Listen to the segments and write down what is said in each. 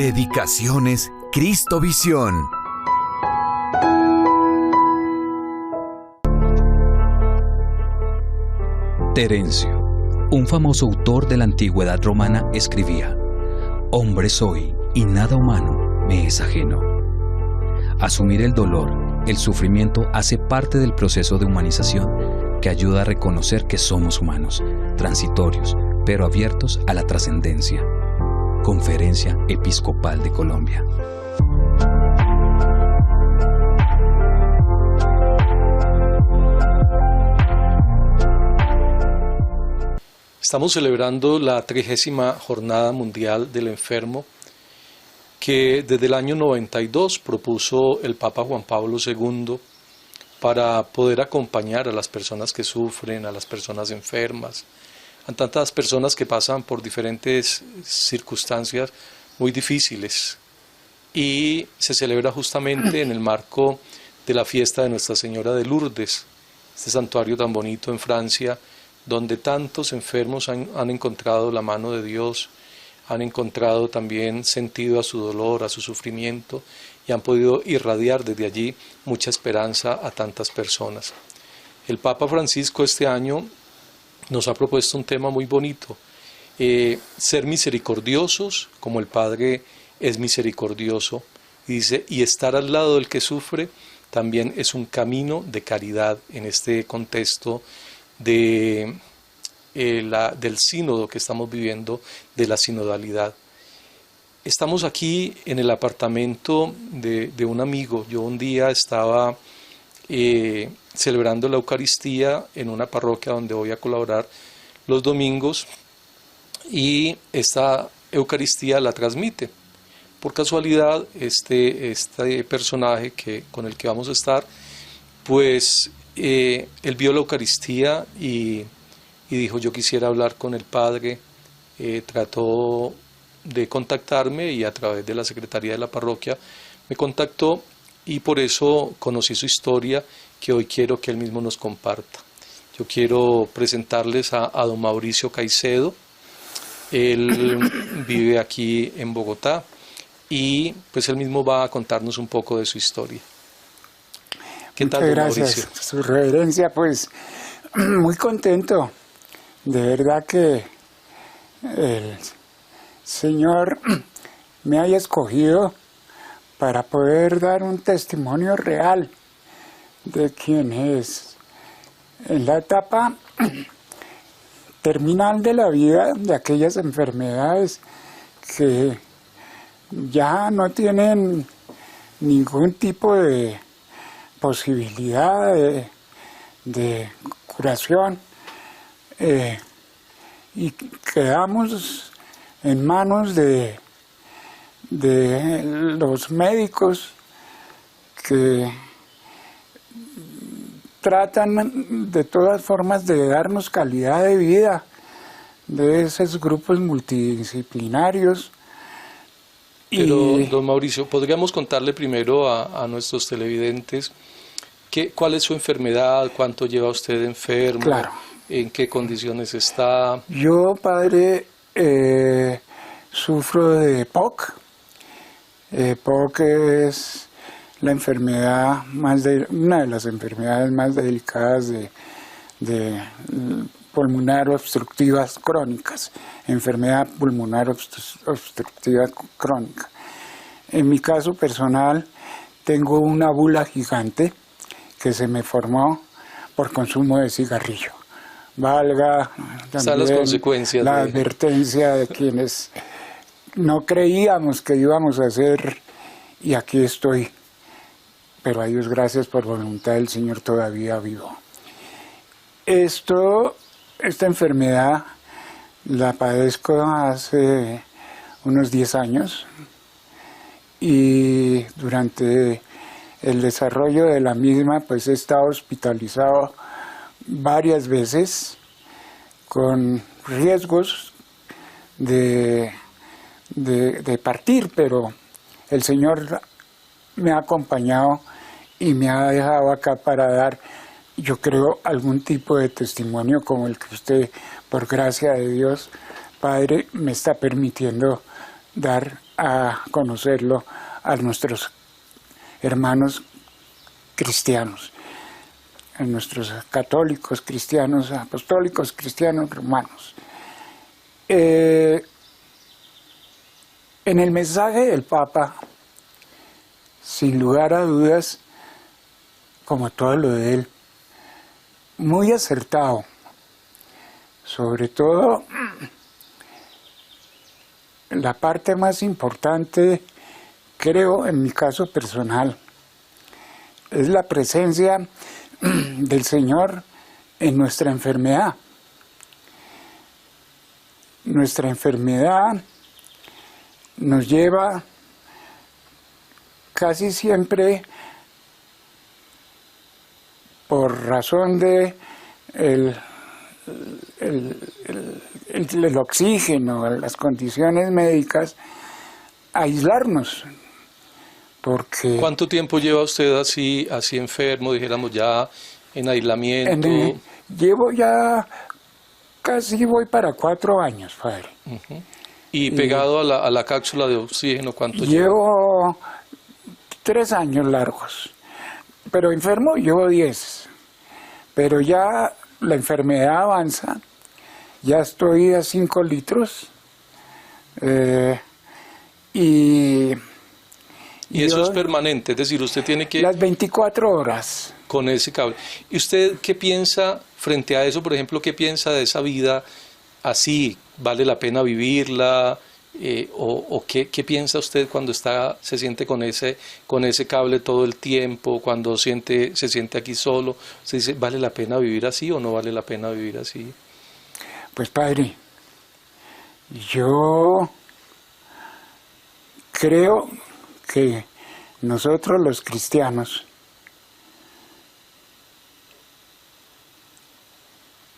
Predicaciones Cristovisión. Terencio, un famoso autor de la antigüedad romana, escribía: «Hombre soy, y nada humano me es ajeno». Asumir el dolor, el sufrimiento, hace parte del proceso de humanización que ayuda a reconocer que somos humanos, transitorios, pero abiertos a la trascendencia. Conferencia Episcopal de Colombia. Estamos celebrando la 30ª Jornada Mundial del Enfermo, que desde el año 92 propuso el Papa Juan Pablo II para poder acompañar a las personas que sufren, a las personas enfermas, a tantas personas que pasan por diferentes circunstancias muy difíciles. Y se celebra justamente en el marco de la fiesta de Nuestra Señora de Lourdes, este santuario tan bonito en Francia, donde tantos enfermos han encontrado la mano de Dios, han encontrado también sentido a su dolor, a su sufrimiento, y han podido irradiar desde allí mucha esperanza a tantas personas. El Papa Francisco este año nos ha propuesto un tema muy bonito: ser misericordiosos como el Padre es misericordioso. Y dice, y estar al lado del que sufre también es un camino de caridad en este contexto del sínodo que estamos viviendo, de la sinodalidad. Estamos aquí en el apartamento de un amigo. Yo un día estaba celebrando la Eucaristía en una parroquia donde voy a colaborar los domingos, y esta Eucaristía la transmite. Por casualidad, este personaje con el que vamos a estar, pues él vio la Eucaristía y dijo: yo quisiera hablar con el Padre. Trató de contactarme y a través de la Secretaría de la Parroquia me contactó, y por eso conocí su historia, que hoy quiero que él mismo nos comparta. Yo quiero presentarles a don Mauricio Caicedo. Él vive aquí en Bogotá y pues él mismo va a contarnos un poco de su historia. ¿Qué tal, don Mauricio? Muchas gracias, su reverencia. Pues muy contento, de verdad que el Señor me haya escogido para poder dar un testimonio real de quién es. En la etapa terminal de la vida, de aquellas enfermedades que ya no tienen ningún tipo de posibilidad de curación, y quedamos en manos de los médicos que tratan de todas formas de darnos calidad de vida, de esos grupos multidisciplinarios. Pero, don Mauricio, ¿podríamos contarle primero a nuestros televidentes cuál es su enfermedad, cuánto lleva usted enfermo? Claro. ¿En qué condiciones está? Yo, padre, sufro de POC. POC es la enfermedad una de las enfermedades más delicadas de pulmonar obstructivas crónicas, enfermedad pulmonar obstructiva crónica. En mi caso personal, tengo una bula gigante que se me formó por consumo de cigarrillo. Valga también las consecuencias la advertencia de quienes no creíamos que íbamos a hacer, y aquí estoy. Pero a Dios gracias, por voluntad del Señor todavía vivo. Esta enfermedad la padezco hace unos 10 años, y durante el desarrollo de la misma pues he estado hospitalizado varias veces con riesgos de partir, pero el Señor me ha acompañado y me ha dejado acá para dar, yo creo, algún tipo de testimonio como el que usted, por gracia de Dios, Padre, me está permitiendo dar a conocerlo a nuestros hermanos cristianos, a nuestros católicos cristianos, apostólicos cristianos, romanos. En el mensaje del Papa, sin lugar a dudas, como todo lo de él, muy acertado, sobre todo la parte más importante, creo, en mi caso personal, es la presencia del Señor en nuestra enfermedad. Nuestra enfermedad nos lleva casi siempre, por razón de el oxígeno, las condiciones médicas, a aislarnos. Porque ¿cuánto tiempo lleva usted así enfermo, dijéramos ya en aislamiento? Llevo ya, casi voy para 4 años, padre. Uh-huh. ¿Y pegado a la cápsula de oxígeno cuánto lleva? Llevo 3 años largos, pero enfermo llevo 10. Pero ya la enfermedad avanza, ya estoy a 5 litros. Y eso es permanente, es decir, usted tiene que... Las 24 horas. Con ese cable. ¿Y usted qué piensa frente a eso, por ejemplo, qué piensa de esa vida así? ¿Vale la pena vivirla? ¿O qué piensa usted cuando se siente con ese cable todo el tiempo, cuando se siente aquí solo? ¿Se dice, vale la pena vivir así o no vale la pena vivir así? Pues padre, yo creo que nosotros los cristianos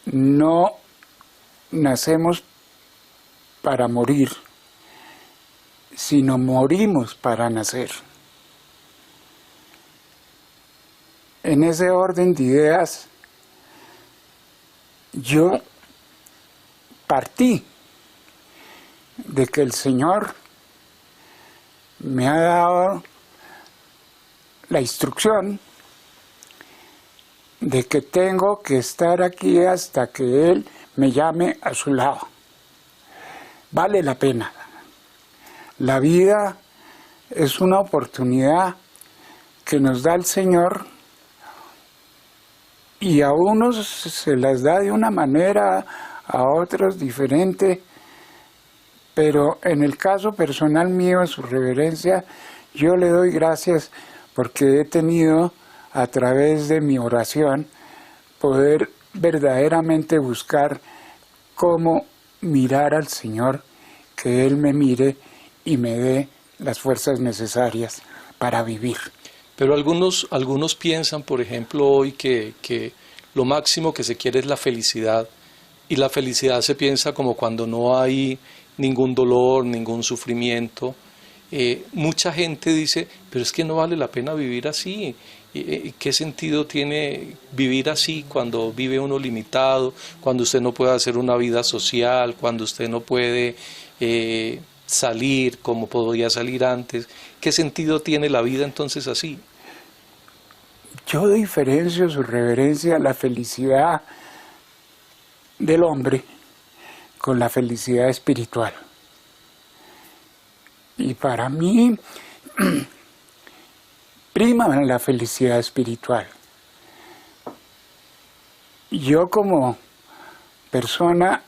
no nacemos para morir, sino morimos para nacer. En ese orden de ideas, yo partí de que el Señor me ha dado la instrucción de que tengo que estar aquí hasta que Él me llame a su lado. Vale la pena. La vida es una oportunidad que nos da el Señor y a unos se las da de una manera, a otros diferente, pero en el caso personal mío, su reverencia, yo le doy gracias porque he tenido a través de mi oración poder verdaderamente buscar cómo mirar al Señor, que Él me mire y me dé las fuerzas necesarias para vivir. Pero algunos piensan, por ejemplo, hoy que lo máximo que se quiere es la felicidad, y la felicidad se piensa como cuando no hay ningún dolor, ningún sufrimiento. Mucha gente dice, pero es que no vale la pena vivir así. ¿Qué sentido tiene vivir así cuando vive uno limitado, cuando usted no puede hacer una vida social, cuando usted no puede salir como podía salir antes? ¿Qué sentido tiene la vida entonces así? Yo diferencio, su reverencia, la felicidad del hombre con la felicidad espiritual. Y para mí prima la felicidad espiritual. Yo como persona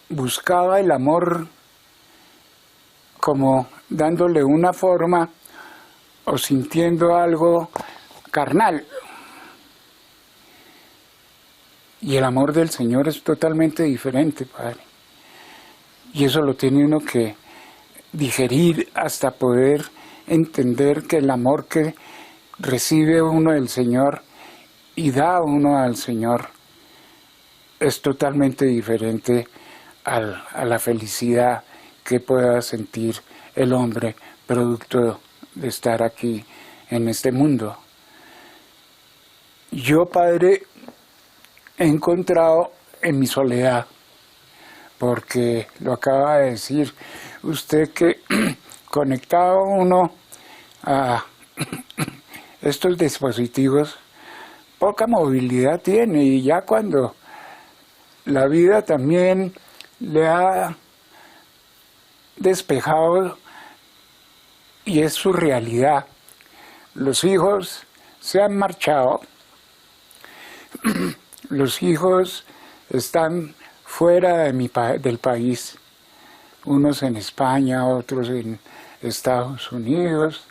buscaba el amor como dándole una forma o sintiendo algo carnal. Y el amor del Señor es totalmente diferente, Padre. Y eso lo tiene uno que digerir hasta poder entender que el amor que recibe uno del Señor y da uno al Señor es totalmente diferente a la felicidad que pueda sentir el hombre producto de estar aquí en este mundo. Yo, Padre, he encontrado en mi soledad, porque lo acaba de decir, usted que conectado uno a estos dispositivos, poca movilidad tiene, y ya cuando la vida también le ha despejado y es su realidad. Los hijos se han marchado, los hijos están fuera de del país, unos en España, otros en Estados Unidos.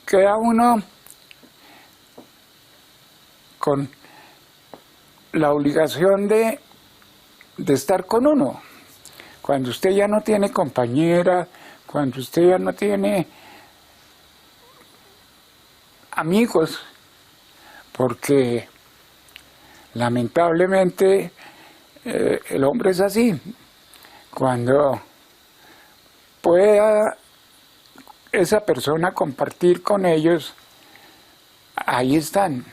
Queda uno con la obligación de estar con uno. Cuando usted ya no tiene compañera, cuando usted ya no tiene amigos, porque lamentablemente el hombre es así. Cuando pueda esa persona compartir con ellos, ahí están.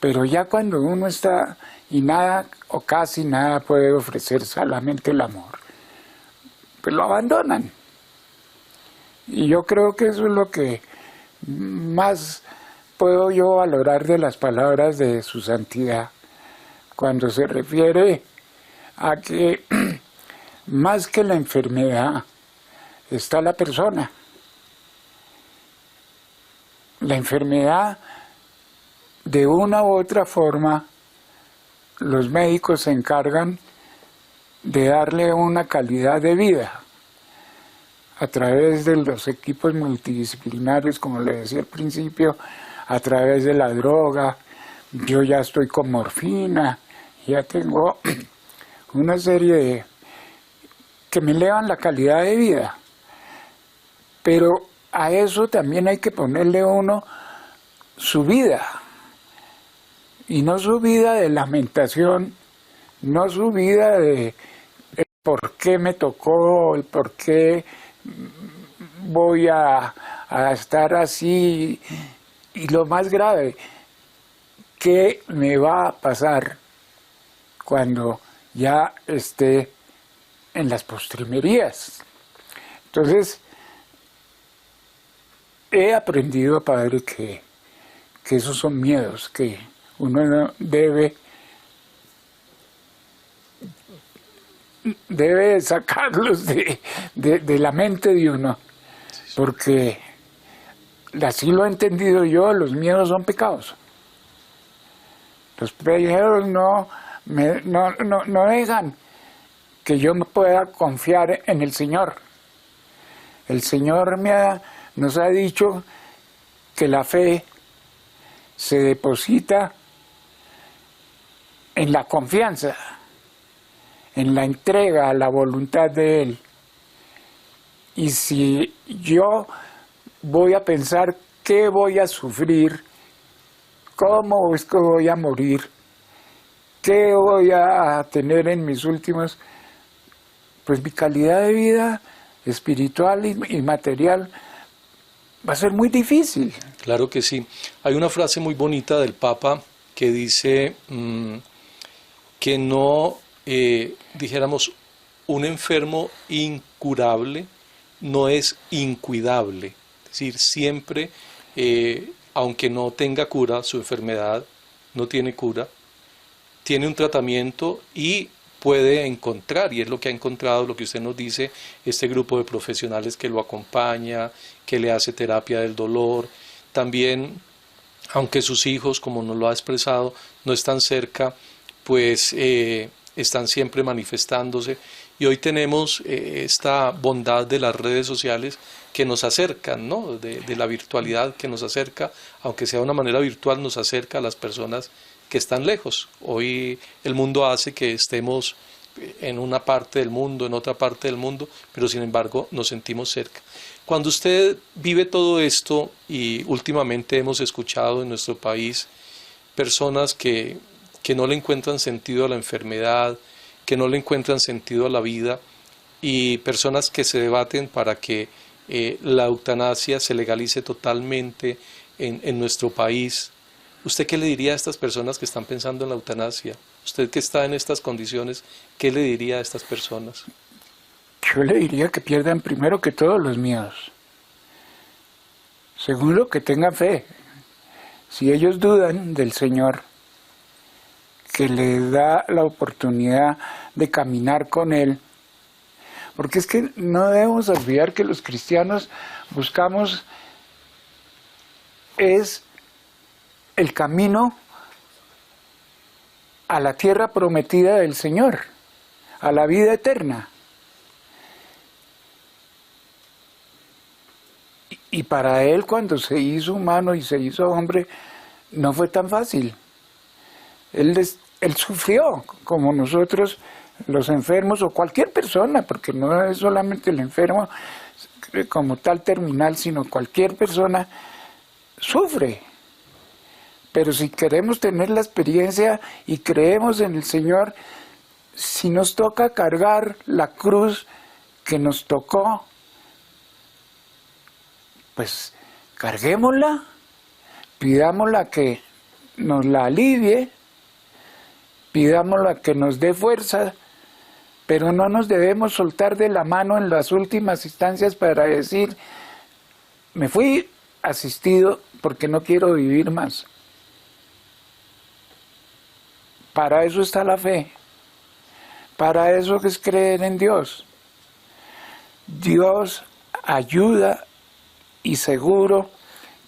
Pero ya cuando uno está y nada o casi nada puede ofrecer, solamente el amor, pues lo abandonan. Y yo creo que eso es lo que más puedo yo valorar de las palabras de su santidad, cuando se refiere a que más que la enfermedad está la persona. La enfermedad, de una u otra forma, los médicos se encargan de darle una calidad de vida a través de los equipos multidisciplinarios, como le decía al principio, a través de la droga. Yo ya estoy con morfina, ya tengo una serie de que me elevan la calidad de vida. Pero a eso también hay que ponerle uno su vida, y no su vida de lamentación, no su vida de el por qué me tocó, el por qué voy a estar así, y lo más grave, ¿qué me va a pasar cuando ya esté en las postrimerías? Entonces, he aprendido, Padre, que esos son miedos que uno no debe sacarlos de la mente de uno, porque así lo he entendido yo, los miedos son pecados. Los miedos no dejan que yo me pueda confiar en el Señor. El Señor nos ha dicho que la fe se deposita en la confianza, en la entrega a la voluntad de Él. Y si yo voy a pensar qué voy a sufrir, cómo es que voy a morir, qué voy a tener en mis últimos, pues mi calidad de vida espiritual y material va a ser muy difícil. Claro que sí. Hay una frase muy bonita del Papa que dice que no, dijéramos, un enfermo incurable no es incuidable. Es decir, siempre, aunque no tenga cura, su enfermedad no tiene cura, tiene un tratamiento y puede encontrar, y es lo que ha encontrado, lo que usted nos dice, este grupo de profesionales que lo acompaña, que le hace terapia del dolor. También, aunque sus hijos, como nos lo ha expresado, no están cerca, pues están siempre manifestándose. Y hoy tenemos esta bondad de las redes sociales que nos acercan, ¿no? De la virtualidad que nos acerca, aunque sea de una manera virtual, nos acerca a las personas que están lejos. Hoy el mundo hace que estemos en una parte del mundo, en otra parte del mundo, pero sin embargo nos sentimos cerca. Cuando usted vive todo esto, y últimamente hemos escuchado en nuestro país personas que no le encuentran sentido a la enfermedad, que no le encuentran sentido a la vida, y personas que se debaten para que la eutanasia se legalice totalmente en nuestro país, ¿usted qué le diría a estas personas que están pensando en la eutanasia? Usted que está en estas condiciones, ¿qué le diría a estas personas? Yo le diría que pierdan primero que todos los miedos. Segundo, que tengan fe. Si ellos dudan del Señor, que les da la oportunidad de caminar con Él, porque es que no debemos olvidar que los cristianos buscamos es el camino a la tierra prometida del Señor, a la vida eterna. Y para Él, cuando se hizo humano y se hizo hombre, no fue tan fácil. Él sufrió, como nosotros, los enfermos, o cualquier persona, porque no es solamente el enfermo como tal terminal, sino cualquier persona sufre. Pero si queremos tener la experiencia y creemos en el Señor, si nos toca cargar la cruz que nos tocó, pues carguémosla, pidámosla que nos la alivie, pidámosla que nos dé fuerza, pero no nos debemos soltar de la mano en las últimas instancias para decir, me fui asistido porque no quiero vivir más. Para eso está la fe, para eso es creer en Dios. Dios ayuda y seguro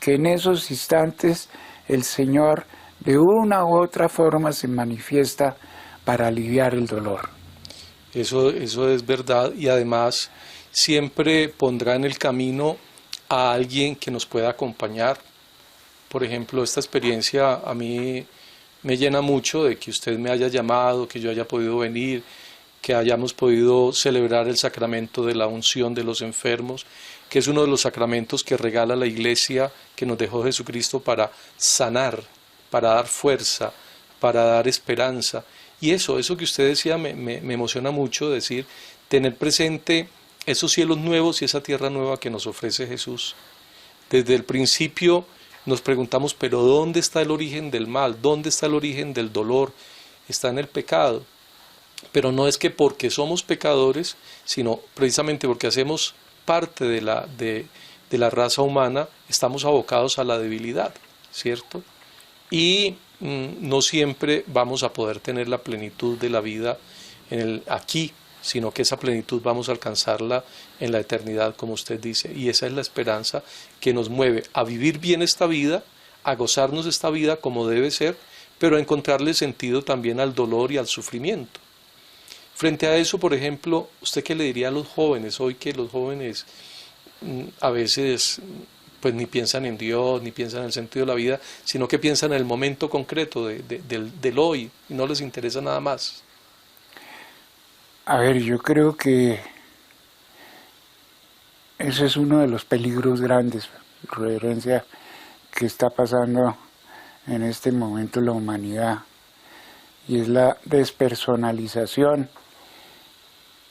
que en esos instantes el Señor de una u otra forma se manifiesta para aliviar el dolor. Eso es verdad, y además siempre pondrá en el camino a alguien que nos pueda acompañar. Por ejemplo, esta experiencia a mí me llena mucho de que usted me haya llamado, que yo haya podido venir, que hayamos podido celebrar el sacramento de la unción de los enfermos, que es uno de los sacramentos que regala la Iglesia, que nos dejó Jesucristo para sanar, para dar fuerza, para dar esperanza. Y eso que usted decía me emociona mucho, decir, tener presente esos cielos nuevos y esa tierra nueva que nos ofrece Jesús. Desde el principio nos preguntamos, pero ¿dónde está el origen del mal? ¿Dónde está el origen del dolor? Está en el pecado. Pero no es que porque somos pecadores, sino precisamente porque hacemos parte de la raza humana, estamos abocados a la debilidad, ¿cierto? Y no siempre vamos a poder tener la plenitud de la vida aquí, sino que esa plenitud vamos a alcanzarla en la eternidad, como usted dice. Y esa es la esperanza que nos mueve a vivir bien esta vida, a gozarnos esta vida como debe ser, pero a encontrarle sentido también al dolor y al sufrimiento. Frente a eso, por ejemplo, ¿usted qué le diría a los jóvenes? Hoy que los jóvenes a veces pues ni piensan en Dios, ni piensan en el sentido de la vida, sino que piensan en el momento concreto del hoy, y no les interesa nada más. A ver, yo creo que ese es uno de los peligros grandes, reverencia, que está pasando en este momento en la humanidad, y es la despersonalización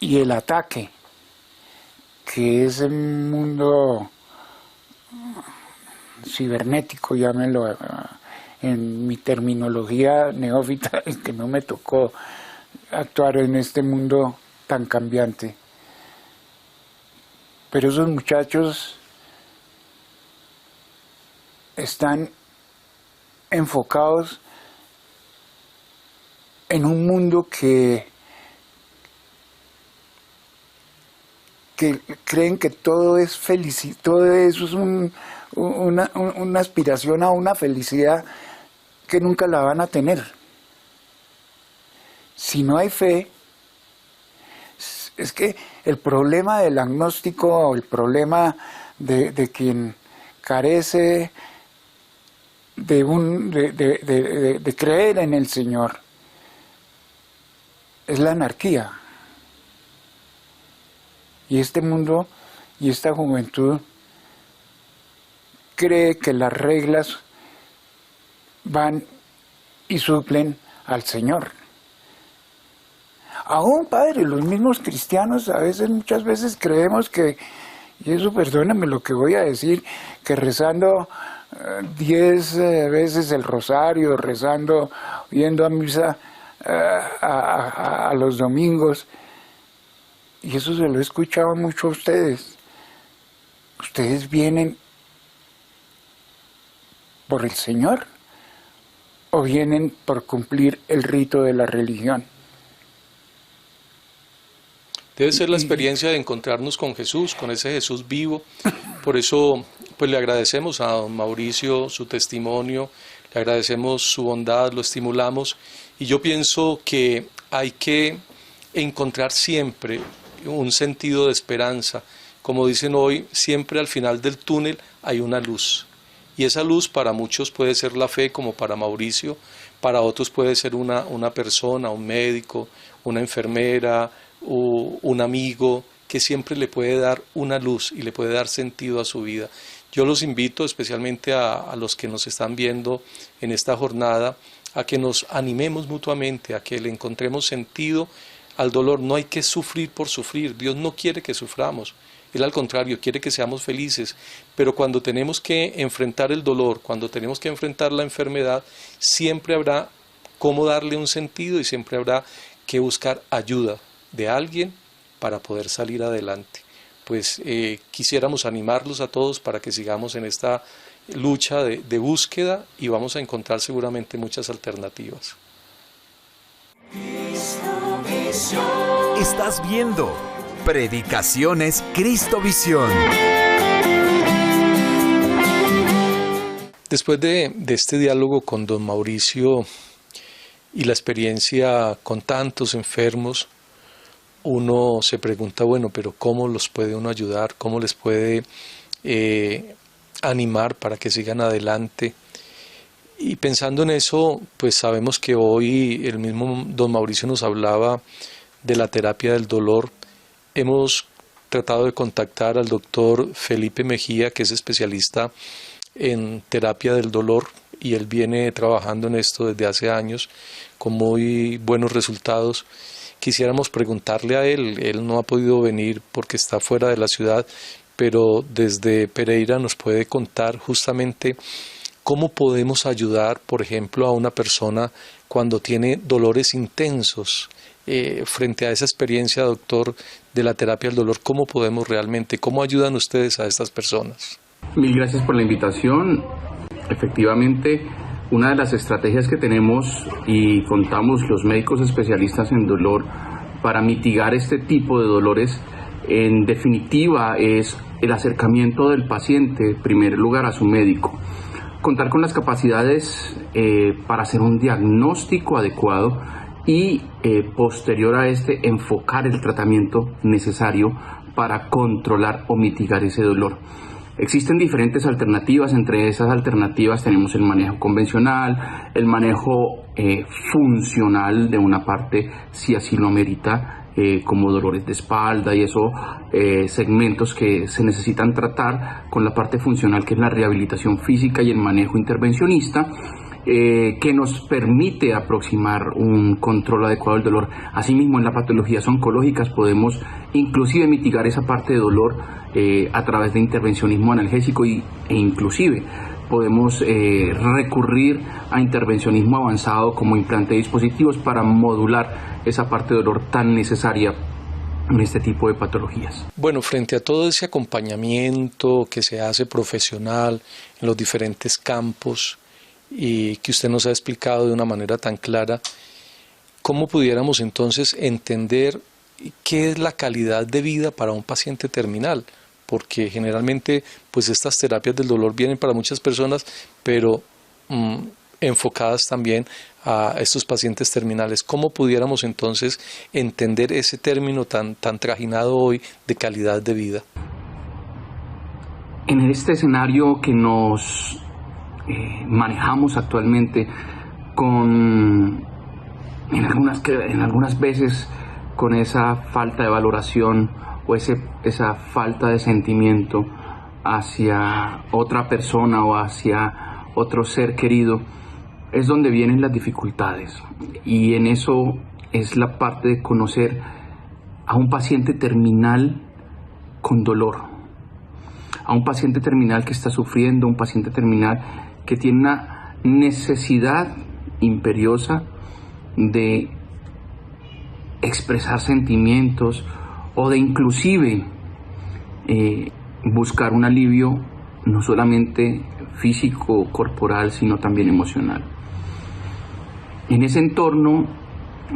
y el ataque, que ese mundo cibernético, llámelo en mi terminología neófita, que no me tocó actuar en este mundo tan cambiante. Pero esos muchachos están enfocados en un mundo que creen que todo es felicidad, todo eso es una aspiración a una felicidad que nunca la van a tener. Si no hay fe, es que el problema del agnóstico, el problema de quien carece de creer en el Señor, es la anarquía. Y este mundo y esta juventud cree que las reglas van y suplen al Señor. Aún, padre, los mismos cristianos muchas veces creemos que, y eso perdóname lo que voy a decir, que rezando 10 veces el rosario, yendo a misa a los domingos, y eso se lo he escuchado mucho a ustedes. ¿Ustedes vienen por el Señor o vienen por cumplir el rito de la religión? Debe ser la experiencia de encontrarnos con Jesús, con ese Jesús vivo. Por eso, pues le agradecemos a don Mauricio su testimonio, le agradecemos su bondad, lo estimulamos. Y yo pienso que hay que encontrar siempre un sentido de esperanza. Como dicen hoy, siempre al final del túnel hay una luz. Y esa luz para muchos puede ser la fe, como para Mauricio, para otros puede ser una persona, un médico, una enfermera, o un amigo que siempre le puede dar una luz y le puede dar sentido a su vida. Yo los invito especialmente a los que nos están viendo en esta jornada a que nos animemos mutuamente, a que le encontremos sentido al dolor. No hay que sufrir por sufrir, Dios no quiere que suframos, Él al contrario quiere que seamos felices, pero cuando tenemos que enfrentar el dolor, cuando tenemos que enfrentar la enfermedad, siempre habrá cómo darle un sentido y siempre habrá que buscar ayuda de alguien para poder salir adelante. Pues quisiéramos animarlos a todos para que sigamos en esta lucha de búsqueda y vamos a encontrar seguramente muchas alternativas. Estás viendo Predicaciones Cristo Visión. Después de este diálogo con don Mauricio y la experiencia con tantos enfermos, uno se pregunta, bueno, pero ¿cómo los puede uno ayudar? ¿Cómo les puede animar para que sigan adelante? Y pensando en eso, pues sabemos que hoy el mismo don Mauricio nos hablaba de la terapia del dolor. Hemos tratado de contactar al doctor Felipe Mejía, que es especialista en terapia del dolor, y él viene trabajando en esto desde hace años con muy buenos resultados. Quisiéramos preguntarle a él no ha podido venir porque está fuera de la ciudad, pero desde Pereira nos puede contar justamente cómo podemos ayudar, por ejemplo, a una persona cuando tiene dolores intensos. Frente a esa experiencia, doctor, de la terapia del dolor, ¿cómo podemos realmente, cómo ayudan ustedes a estas personas? Mil gracias por la invitación. Efectivamente, una de las estrategias que tenemos y contamos los médicos especialistas en dolor para mitigar este tipo de dolores, en definitiva, es el acercamiento del paciente, en primer lugar, a su médico. Contar con las capacidades para hacer un diagnóstico adecuado y posterior a este, enfocar el tratamiento necesario para controlar o mitigar ese dolor. Existen diferentes alternativas, entre esas alternativas tenemos el manejo convencional, el manejo funcional de una parte, si así lo amerita, como dolores de espalda y eso, segmentos que se necesitan tratar con la parte funcional, que es la rehabilitación física y el manejo intervencionista, que nos permite aproximar un control adecuado del dolor. Asimismo, en las patologías oncológicas podemos inclusive mitigar esa parte de dolor a través de intervencionismo analgésico e inclusive podemos recurrir a intervencionismo avanzado como implante de dispositivos para modular esa parte de dolor tan necesaria en este tipo de patologías. Bueno, frente a todo ese acompañamiento que se hace profesional en los diferentes campos y que usted nos ha explicado de una manera tan clara, ¿cómo pudiéramos entonces entender qué es la calidad de vida para un paciente terminal? Porque generalmente pues estas terapias del dolor vienen para muchas personas, pero enfocadas también a estos pacientes terminales. ¿Cómo pudiéramos entonces entender ese término tan trajinado hoy de calidad de vida? En este escenario que nos manejamos actualmente, en algunas veces con esa falta de valoración o esa falta de sentimiento hacia otra persona o hacia otro ser querido, es donde vienen las dificultades. Y en eso es la parte de conocer a un paciente terminal con dolor, a un paciente terminal que está sufriendo, un paciente terminal que tiene una necesidad imperiosa de expresar sentimientos o de inclusive buscar un alivio no solamente físico, corporal, sino también emocional. En ese entorno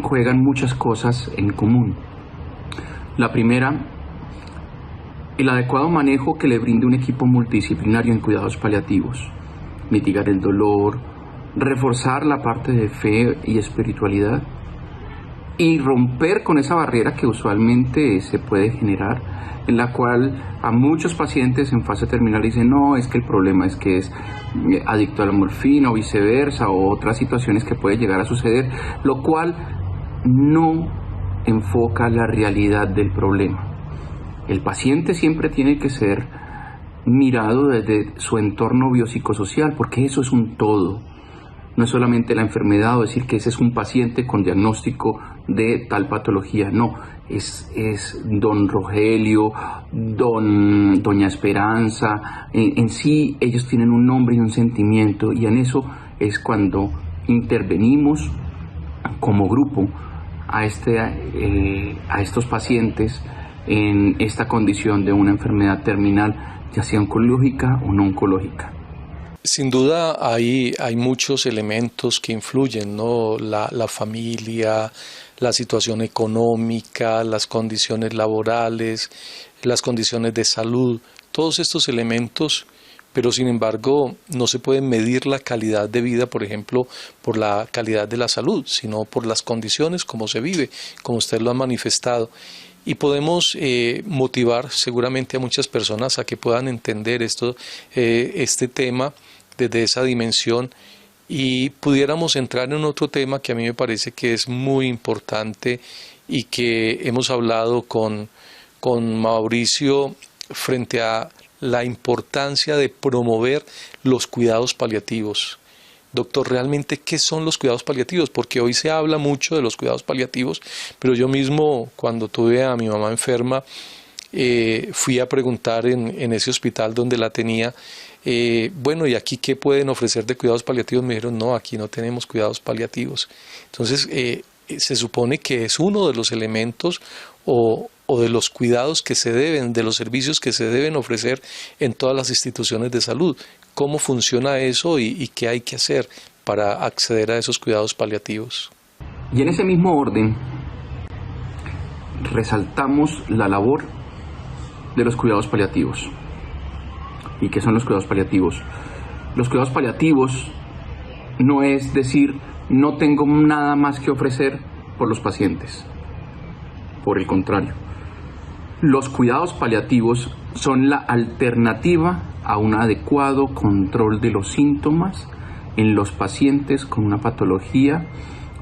juegan muchas cosas en común. La primera, el adecuado manejo que le brinde un equipo multidisciplinario en cuidados paliativos, mitigar el dolor, reforzar la parte de fe y espiritualidad y romper con esa barrera que usualmente se puede generar, en la cual a muchos pacientes en fase terminal dicen: no, es que el problema es que es adicto a la morfina o viceversa, o otras situaciones que puede llegar a suceder, lo cual no enfoca la realidad del problema. El paciente siempre tiene que ser mirado desde su entorno biopsicosocial, porque eso es un todo. No es solamente la enfermedad o decir que ese es un paciente con diagnóstico de tal patología, no, es don Rogelio, doña Esperanza, en sí ellos tienen un nombre y un sentimiento, y en eso es cuando intervenimos como grupo a estos pacientes en esta condición de una enfermedad terminal, ya sea oncológica o no oncológica. Sin duda hay muchos elementos que influyen, ¿no? La familia, la situación económica, las condiciones laborales, las condiciones de salud, todos estos elementos, pero sin embargo no se puede medir la calidad de vida, por ejemplo, por la calidad de la salud, sino por las condiciones como se vive, como usted lo ha manifestado. Y podemos motivar seguramente a muchas personas a que puedan entender este tema desde esa dimensión, y pudiéramos entrar en otro tema que a mí me parece que es muy importante y que hemos hablado con Mauricio frente a la importancia de promover los cuidados paliativos. Doctor, ¿realmente qué son los cuidados paliativos? Porque hoy se habla mucho de los cuidados paliativos, pero yo mismo, cuando tuve a mi mamá enferma, fui a preguntar en ese hospital donde la tenía, bueno, ¿y aquí qué pueden ofrecer de cuidados paliativos? Me dijeron: no, aquí no tenemos cuidados paliativos. Entonces, se supone que es uno de los elementos o de los cuidados que se deben, de los servicios que se deben ofrecer en todas las instituciones de salud. ¿Cómo funciona eso y qué hay que hacer para acceder a esos cuidados paliativos? Y en ese mismo orden, resaltamos la labor de los cuidados paliativos. ¿Y qué son los cuidados paliativos? Los cuidados paliativos no es decir: no tengo nada más que ofrecer por los pacientes. Por el contrario, los cuidados paliativos son la alternativa a un adecuado control de los síntomas en los pacientes con una patología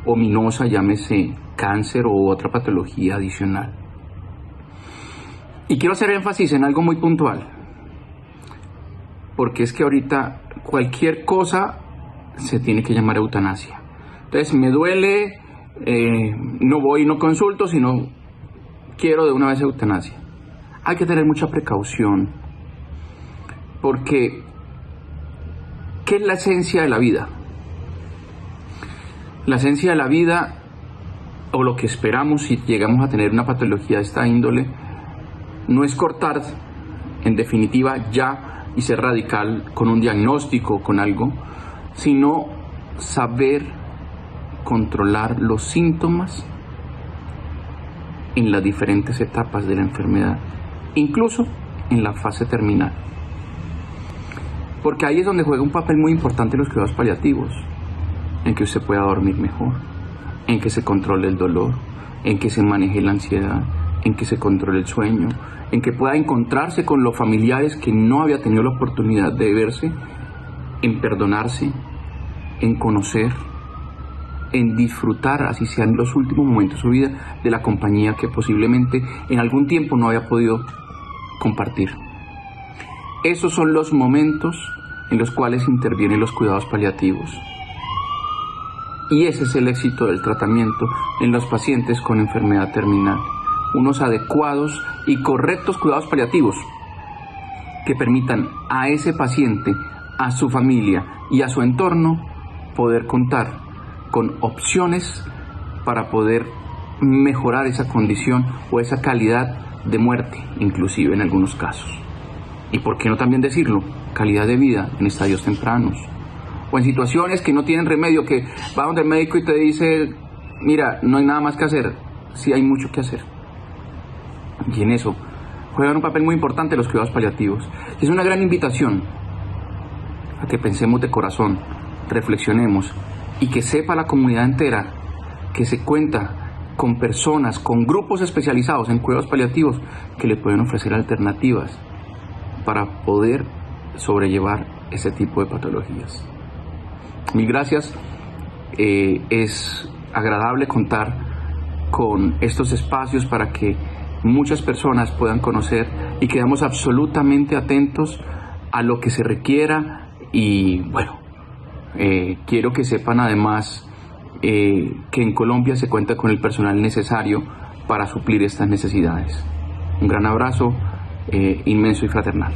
ominosa, llámese cáncer u otra patología adicional. Y quiero hacer énfasis en algo muy puntual, porque es que ahorita cualquier cosa se tiene que llamar eutanasia. Entonces, me duele, no voy y no consulto, sino quiero de una vez eutanasia. Hay que tener mucha precaución, porque ¿qué es la esencia de la vida? La esencia de la vida, o lo que esperamos si llegamos a tener una patología de esta índole, no es cortar en definitiva ya y ser radical con un diagnóstico, con algo, sino saber controlar los síntomas en las diferentes etapas de la enfermedad, incluso en la fase terminal. Porque ahí es donde juega un papel muy importante los cuidados paliativos, en que usted pueda dormir mejor, en que se controle el dolor, en que se maneje la ansiedad, en que se controle el sueño, en que pueda encontrarse con los familiares que no había tenido la oportunidad de verse, en perdonarse, en conocer, en disfrutar, así sean en los últimos momentos de su vida, de la compañía que posiblemente en algún tiempo no había podido compartir. Esos son los momentos en los cuales intervienen los cuidados paliativos. Y ese es el éxito del tratamiento en los pacientes con enfermedad terminal. Unos adecuados y correctos cuidados paliativos que permitan a ese paciente, a su familia y a su entorno poder contar con opciones para poder mejorar esa condición o esa calidad de muerte, inclusive en algunos casos. Y por qué no también decirlo, calidad de vida en estadios tempranos. O en situaciones que no tienen remedio, que va donde el médico y te dice, mira, no hay nada más que hacer. Sí hay mucho que hacer. Y en eso juegan un papel muy importante los cuidados paliativos. Y es una gran invitación a que pensemos de corazón, reflexionemos y que sepa la comunidad entera que se cuenta con personas, con grupos especializados en cuidados paliativos que le pueden ofrecer alternativas para poder sobrellevar ese tipo de patologías. Mil gracias. Es agradable contar con estos espacios para que muchas personas puedan conocer y quedamos absolutamente atentos a lo que se requiera y bueno, quiero que sepan además que en Colombia se cuenta con el personal necesario para suplir estas necesidades. Un gran abrazo inmenso y fraternal.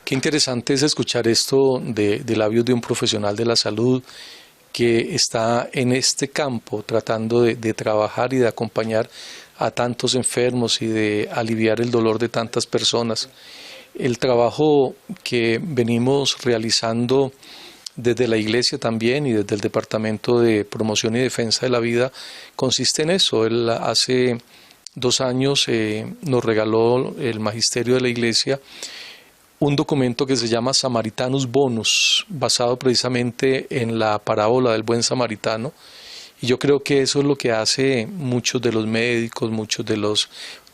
Qué interesante es escuchar esto de labios de un profesional de la salud que está en este campo tratando de trabajar y de acompañar a tantos enfermos y de aliviar el dolor de tantas personas. El trabajo que venimos realizando desde la Iglesia también y desde el Departamento de Promoción y Defensa de la Vida consiste en eso. Él hace 2 años nos regaló el Magisterio de la Iglesia un documento que se llama Samaritanus Bonus, basado precisamente en la parábola del buen samaritano. Y yo creo que eso es lo que hace muchos de los médicos, muchos de los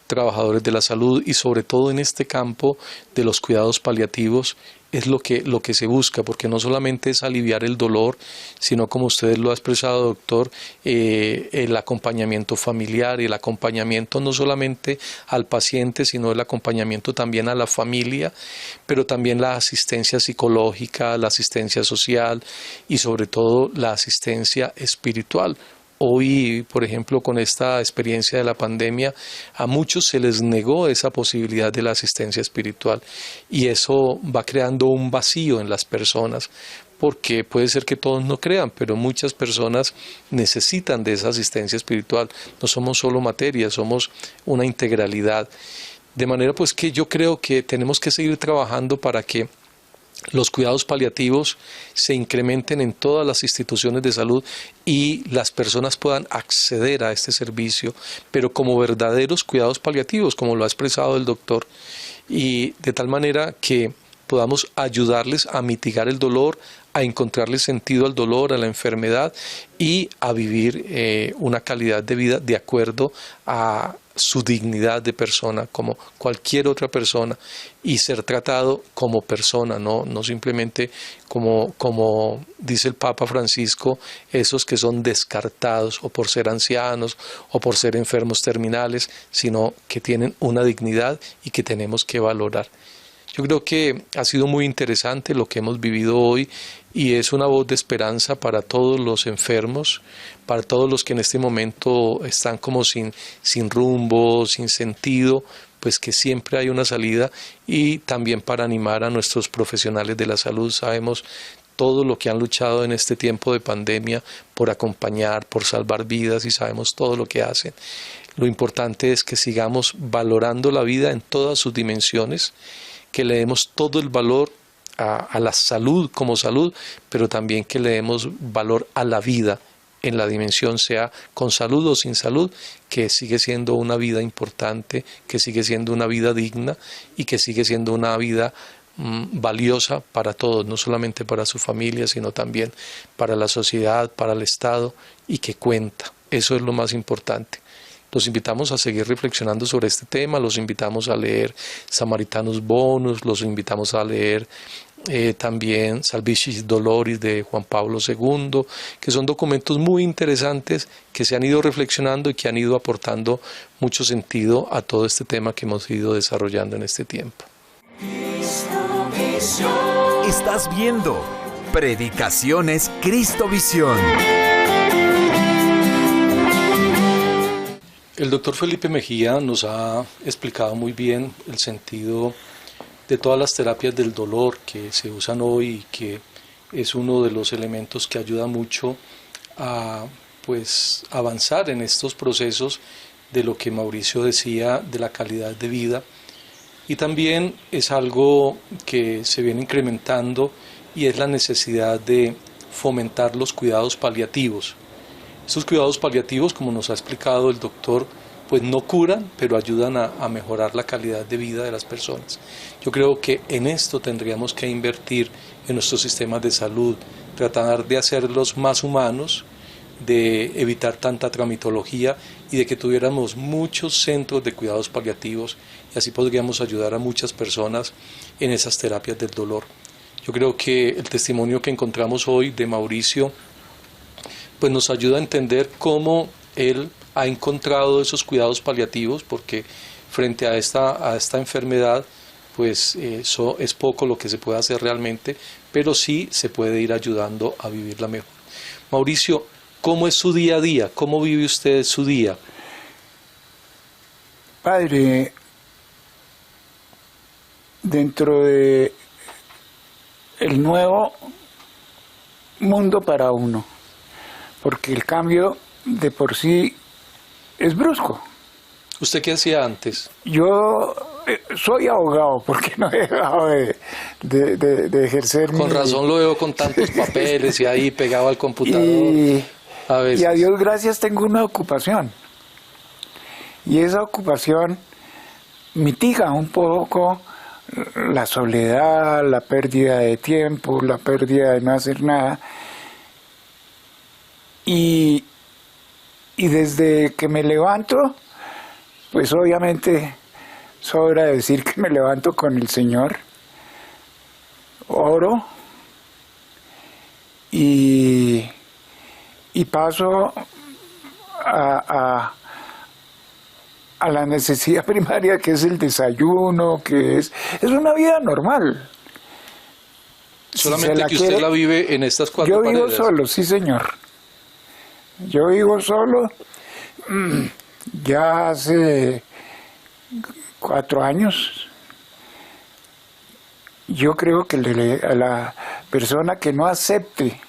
trabajadores de la salud y sobre todo en este campo de los cuidados paliativos es lo que se busca, porque no solamente es aliviar el dolor, sino como usted lo ha expresado, doctor, el acompañamiento familiar y el acompañamiento no solamente al paciente, sino el acompañamiento también a la familia, pero también la asistencia psicológica, la asistencia social y sobre todo la asistencia espiritual. Hoy, por ejemplo, con esta experiencia de la pandemia, a muchos se les negó esa posibilidad de la asistencia espiritual y eso va creando un vacío en las personas, porque puede ser que todos no crean, pero muchas personas necesitan de esa asistencia espiritual. No somos solo materia, somos una integralidad. De manera pues que yo creo que tenemos que seguir trabajando para que los cuidados paliativos se incrementen en todas las instituciones de salud y las personas puedan acceder a este servicio, pero como verdaderos cuidados paliativos, como lo ha expresado el doctor, y de tal manera que podamos ayudarles a mitigar el dolor, a encontrarle sentido al dolor, a la enfermedad y a vivir una calidad de vida de acuerdo a su dignidad de persona, como cualquier otra persona, y ser tratado como persona, no simplemente como dice el Papa Francisco, esos que son descartados o por ser ancianos o por ser enfermos terminales, sino que tienen una dignidad y que tenemos que valorar. Yo creo que ha sido muy interesante lo que hemos vivido hoy y es una voz de esperanza para todos los enfermos, para todos los que en este momento están como sin rumbo, sin sentido, pues que siempre hay una salida y también para animar a nuestros profesionales de la salud. Sabemos todo lo que han luchado en este tiempo de pandemia por acompañar, por salvar vidas y sabemos todo lo que hacen. Lo importante es que sigamos valorando la vida en todas sus dimensiones, que le demos todo el valor a la salud como salud, pero también que le demos valor a la vida en la dimensión, sea con salud o sin salud, que sigue siendo una vida importante, que sigue siendo una vida digna y que sigue siendo una vida valiosa para todos, no solamente para su familia, sino también para la sociedad, para el Estado y que cuenta. Eso es lo más importante. Los invitamos a seguir reflexionando sobre este tema, los invitamos a leer Samaritanus Bonus, los invitamos a leer también Salvifici Doloris de Juan Pablo II, que son documentos muy interesantes que se han ido reflexionando y que han ido aportando mucho sentido a todo este tema que hemos ido desarrollando en este tiempo. Estás viendo Predicaciones Cristo Visión. El doctor Felipe Mejía nos ha explicado muy bien el sentido de todas las terapias del dolor que se usan hoy y que es uno de los elementos que ayuda mucho a avanzar en estos procesos de lo que Mauricio decía de la calidad de vida, y también es algo que se viene incrementando y es la necesidad de fomentar los cuidados paliativos. Estos cuidados paliativos, como nos ha explicado el doctor, pues no curan, pero ayudan a mejorar la calidad de vida de las personas. Yo creo que en esto tendríamos que invertir en nuestros sistemas de salud, tratar de hacerlos más humanos, de evitar tanta tramitología y de que tuviéramos muchos centros de cuidados paliativos, y así podríamos ayudar a muchas personas en esas terapias del dolor. Yo creo que el testimonio que encontramos hoy de Mauricio pues nos ayuda a entender cómo él ha encontrado esos cuidados paliativos, porque frente a esta enfermedad pues eso es poco lo que se puede hacer realmente, pero sí se puede ir ayudando a vivirla mejor. Mauricio, ¿cómo es su día a día? ¿Cómo vive usted su día? Padre, dentro de el nuevo mundo para uno, porque el cambio de por sí es brusco. ¿Usted qué hacía antes? Yo soy abogado, porque no he dejado de ejercer. Con razón lo veo con tantos papeles y ahí pegado al computador. Y a Dios gracias tengo una ocupación. Y esa ocupación mitiga un poco la soledad, la pérdida de tiempo, la pérdida de no hacer nada. Y desde que me levanto, pues obviamente sobra decir que me levanto con el Señor, oro y paso a la necesidad primaria, que es el desayuno, que es una vida normal. Solamente que usted la vive en estas cuatro paredes. Yo vivo solo, sí señor. Yo vivo solo ya hace 4 años. Yo creo que a la persona que no acepte,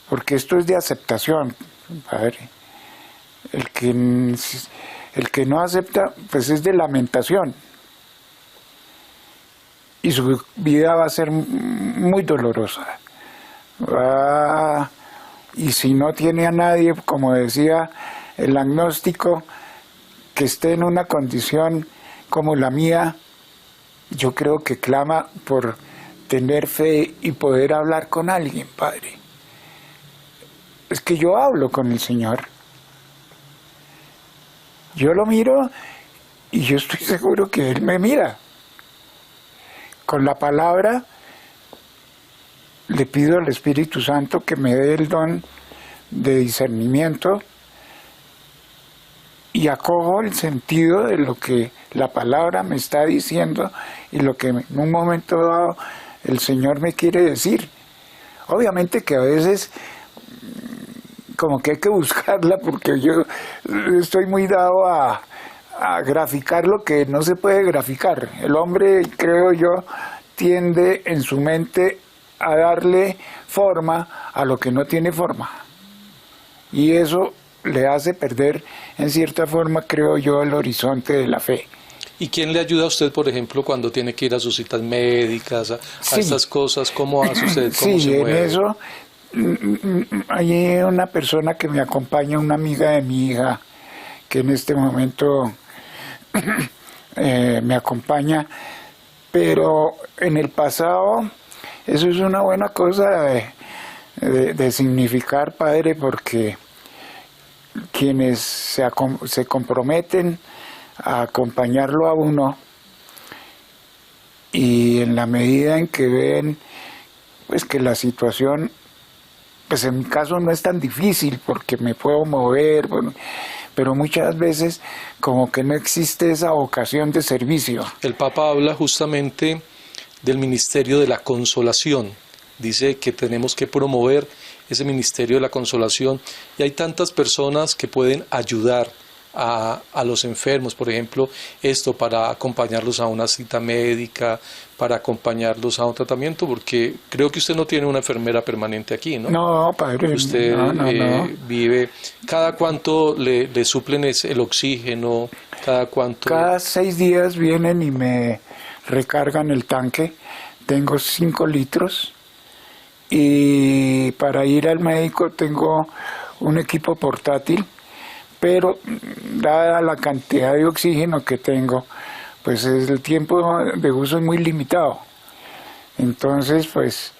porque esto es de aceptación, padre, el que no acepta, pues es de lamentación. Y su vida va a ser muy dolorosa. Y si no tiene a nadie, como decía el agnóstico, que esté en una condición como la mía, yo creo que clama por tener fe y poder hablar con alguien, Padre. Es que yo hablo con el Señor. Yo lo miro y yo estoy seguro que Él me mira. Con la palabra le pido al Espíritu Santo que me dé el don de discernimiento y acojo el sentido de lo que la palabra me está diciendo y lo que en un momento dado el Señor me quiere decir. Obviamente que a veces como que hay que buscarla, porque yo estoy muy dado a graficar lo que no se puede graficar. El hombre, creo yo, tiende en su mente a darle forma a lo que no tiene forma. Y eso le hace perder, en cierta forma, creo yo, el horizonte de la fe. ¿Y quién le ayuda a usted, por ejemplo, cuando tiene que ir a sus citas médicas, a estas cosas? ¿Cómo hace usted? ¿Cómo se mueve? En eso hay una persona que me acompaña, una amiga de mi hija, que en este momento me acompaña, pero en el pasado eso es una buena cosa de significar, Padre, porque quienes se comprometen a acompañarlo a uno, y en la medida en que ven pues que la situación, pues en mi caso no es tan difícil porque me puedo mover, bueno, pero muchas veces como que no existe esa vocación de servicio. El Papa habla justamente del ministerio de la consolación. Dice que tenemos que promover ese ministerio de la consolación, y hay tantas personas que pueden ayudar a los enfermos, por ejemplo, esto para acompañarlos a una cita médica, para acompañarlos a un tratamiento, porque creo que usted no tiene una enfermera permanente aquí, ¿no? No, padre, usted no. vive, ¿cada cuánto le suplen el oxígeno? ¿Cada cuánto? Cada 6 días vienen y me recargan el tanque. Tengo 5 litros y para ir al médico tengo un equipo portátil, pero dada la cantidad de oxígeno que tengo, pues el tiempo de uso es muy limitado. Entonces, pues,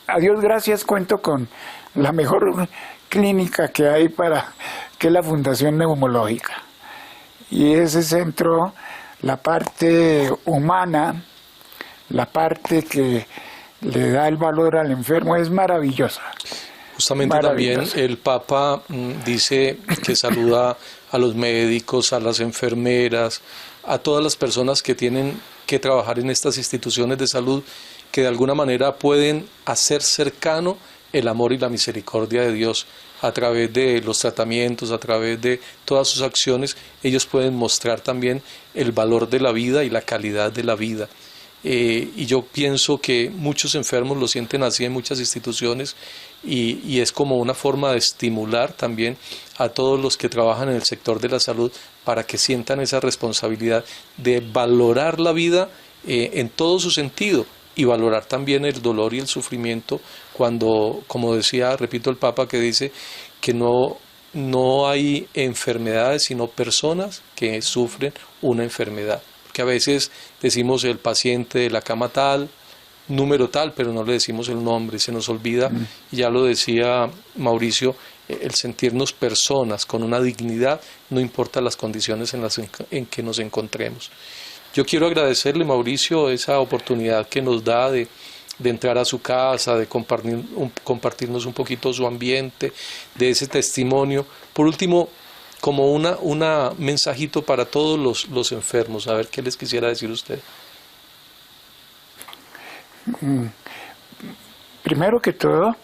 a Dios gracias, cuento con la mejor clínica que hay que es la Fundación Neumológica. Y ese centro, la parte humana, la parte que le da el valor al enfermo es maravillosa. Justamente también el Papa dice que saluda a los médicos, a las enfermeras, a todas las personas que tienen que trabajar en estas instituciones de salud, que de alguna manera pueden hacer cercano el amor y la misericordia de Dios a través de los tratamientos, a través de todas sus acciones. Ellos pueden mostrar también el valor de la vida y la calidad de la vida. Y yo pienso que muchos enfermos lo sienten así en muchas instituciones y es como una forma de estimular también a todos los que trabajan en el sector de la salud para que sientan esa responsabilidad de valorar la vida en todo su sentido y valorar también el dolor y el sufrimiento cuando, como decía, repito, el Papa, que dice que no hay enfermedades sino personas que sufren una enfermedad. Que a veces decimos el paciente de la cama tal, número tal, pero no le decimos el nombre, se nos olvida, y ya lo decía Mauricio, el sentirnos personas con una dignidad, no importa las condiciones en que nos encontremos. Yo quiero agradecerle, Mauricio, esa oportunidad que nos da de entrar a su casa, de compartirnos un poquito su ambiente, de ese testimonio. Por último, como una mensajito para todos los enfermos, a ver qué les quisiera decir usted. Primero que todo,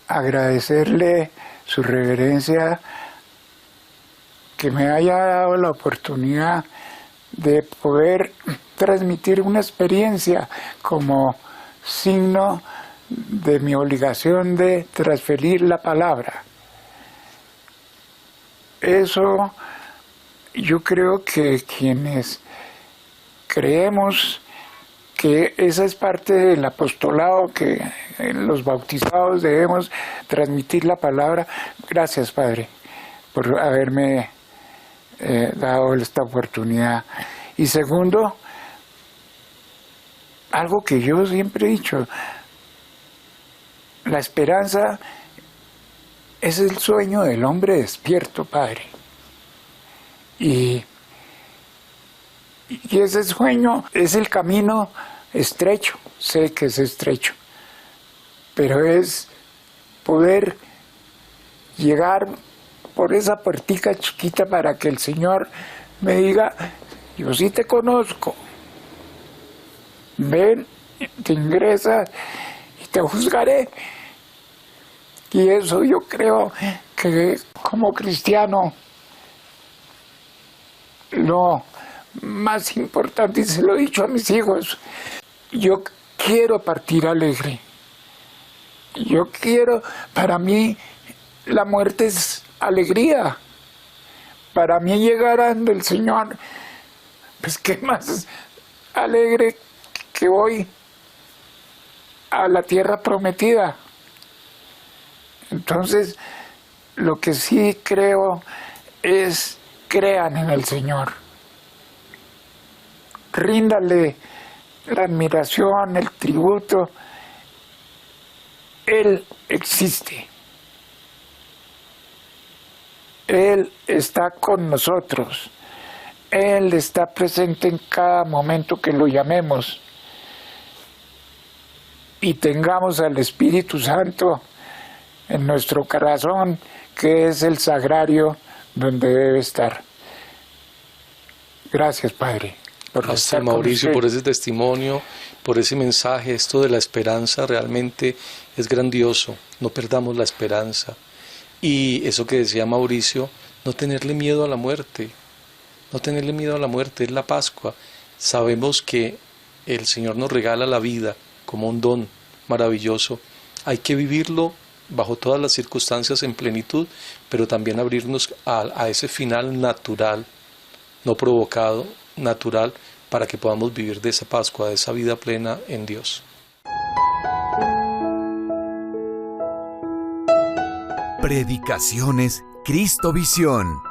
agradecerle su reverencia que me haya dado la oportunidad de poder transmitir una experiencia como signo de mi obligación de transferir la palabra. Eso yo creo que quienes creemos que esa es parte del apostolado, que los bautizados debemos transmitir la palabra. Gracias, Padre, por haberme dado esta oportunidad. Y segundo, algo que yo siempre he dicho, la esperanza es el sueño del hombre despierto, Padre. Y ese sueño es el camino estrecho, sé que es estrecho, pero es poder llegar por esa puertica chiquita para que el Señor me diga, yo sí te conozco, ven, te ingresas y te juzgaré. Y eso yo creo que como cristiano lo más importante, y se lo he dicho a mis hijos, yo quiero partir alegre. Yo quiero, para mí la muerte es alegría. Para mí llegar ante el Señor, pues qué más alegre que voy a la tierra prometida. Entonces, lo que sí creo es, crean en el Señor. Ríndale la admiración, el tributo. Él existe. Él está con nosotros. Él está presente en cada momento que lo llamemos. Y tengamos al Espíritu Santo en nuestro corazón, que es el sagrario donde debe estar. Gracias, Padre. Gracias, Mauricio, por ese testimonio, por ese mensaje. Esto de la esperanza realmente es grandioso. No perdamos la esperanza. Y eso que decía Mauricio, no tenerle miedo a la muerte, no tenerle miedo a la muerte, es la Pascua. Sabemos que el Señor nos regala la vida como un don maravilloso. Hay que vivirlo bajo todas las circunstancias en plenitud, pero también abrirnos a ese final natural, no provocado, natural, para que podamos vivir de esa Pascua, de esa vida plena en Dios. Predicaciones Cristovisión.